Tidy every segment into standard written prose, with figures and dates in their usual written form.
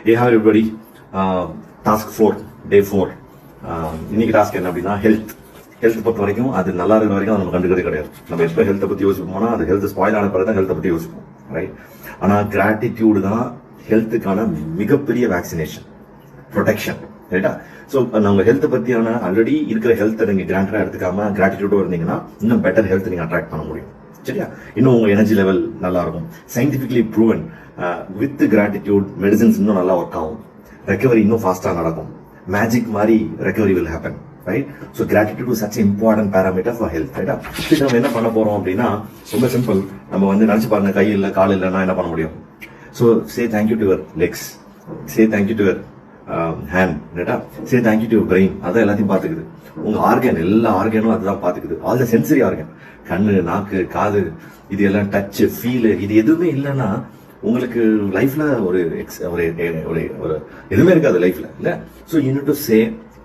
Hey, hi everybody. Task 4, day 4. இன்னைக்கு task என்ன அப்படின்னா ஹெல்த் பொறுத்த வரைக்கும் அது நல்லா இருக்கிற வரைக்கும் நம்ம கண்டுக்கிறதே கிடையாது. நம்ம எப்போ ஹெல்த்தை பற்றி யோசிப்போம்னா அது ஹெல்த் ஸ்பாயில் ஆன பிறகு தான் ஹெல்த்தை பற்றி யோசிப்போம், ரைட்? ஆனால் கிராட்டிடியூடு தான் ஹெல்த்துக்கான மிகப்பெரிய வேக்சினேஷன், ப்ரொடெக்ஷன், ரைட்டா? ஸோ நம்ம ஹெல்த்தை பற்றியான ஆல்ரெடி இருக்கிற ஹெல்த்தை நீங்கள் கிராண்டடாக எடுத்துக்காம கிராட்டிடியூடோ இருந்தீங்கன்னா இன்னும் பெட்டர் ஹெல்த் நீங்கள் அட்ராக்ட் பண்ண முடியும், சரியா? இன்னும் உங்க எனர்ஜி லெவல் நல்லா இருக்கும். Scientifically proven with gratitude medicines இன்னும் நல்லா ஒர்க் ஆகும், ரெக்கவரி இன்னும் ஃபாஸ்டா நடக்கும், மேஜிக் மாதிரி recovery will happen, right? So gratitude is such important parameter for health, ரைட்டா? நம்ம என்ன பண்ண போறோம் அப்படின்னா ரொம்ப சிம்பிள். நம்ம வந்து நினைச்சு பாருங்க, கை இல்லை கால் இல்லைன்னா என்ன பண்ண முடியும்? So say thank you to your legs, say thank you to your hand, ரைட்டா? Say thank you to your brain. அதான் எல்லாத்தையும் பார்த்துக்குது. உங்க ஆர்கன், எல்லா ஆர்கனும் அதுதான் பார்த்துக்குது. ஆல் த சென்சரி ஆர்கன், கண்ணு, நாக்கு, காது, இது எல்லாம் டச், ஃபீல், இது எதுவுமே இல்லைன்னா உங்களுக்கு லைஃப்ல ஒரு எதுவுமே இருக்காது லைஃப்ல, இல்ல? So you need to say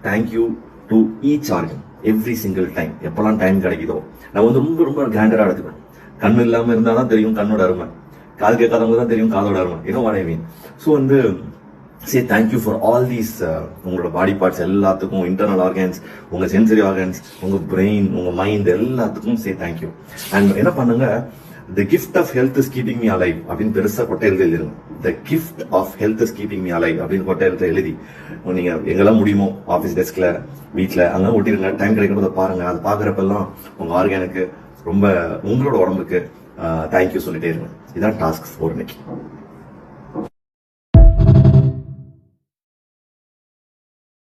thank you to each organ every single time. எப்பெல்லாம் டைம் கிடைக்குதோ நான் வந்து ரொம்ப ரொம்ப கிராண்டடா எடுத்துக்கணும். கண்ணு இல்லாம இருந்தாதான் தெரியும் கண்ணோட அருமை, காது கேட்காதவங்க தான் தெரியும் காதோட அருமை. ஏதோ வாட் ஐ மீன். ஸோ வந்து say thank you for all these உங்களோட பாடி பார்ட்ஸ் எல்லாத்துக்கும், இன்டர்னல் ஆர்கன்ஸ், உங்க சென்சரி ஆர்கன்ஸ், உங்க பிரெயின், உங்க மைண்ட் எல்லாத்துக்கும் சே தேங்க்யூ. அண்ட் என்ன பண்ணுங்க, The gift of health is keeping me alive அப்படின்னு பெருசா கொட்டை எழுதிருங்க. The gift of health is keeping me alive அப்படின்னு கொட்டை எழுதி நீங்க எங்கெல்லாம் முடியுமோ ஆஃபீஸ் டெஸ்க்ல, வீட்டில் அங்கே ஒட்டிருங்க. டைம் கிடைக்கிறத பாருங்க. அது பாக்குறப்பெல்லாம் உங்க ஆர்கானுக்கு, ரொம்ப உங்களோட உடம்புக்கு தேங்க்யூ சொல்லிட்டே இருங்க. இதுதான் டாஸ்க் 4 இன்னைக்கு.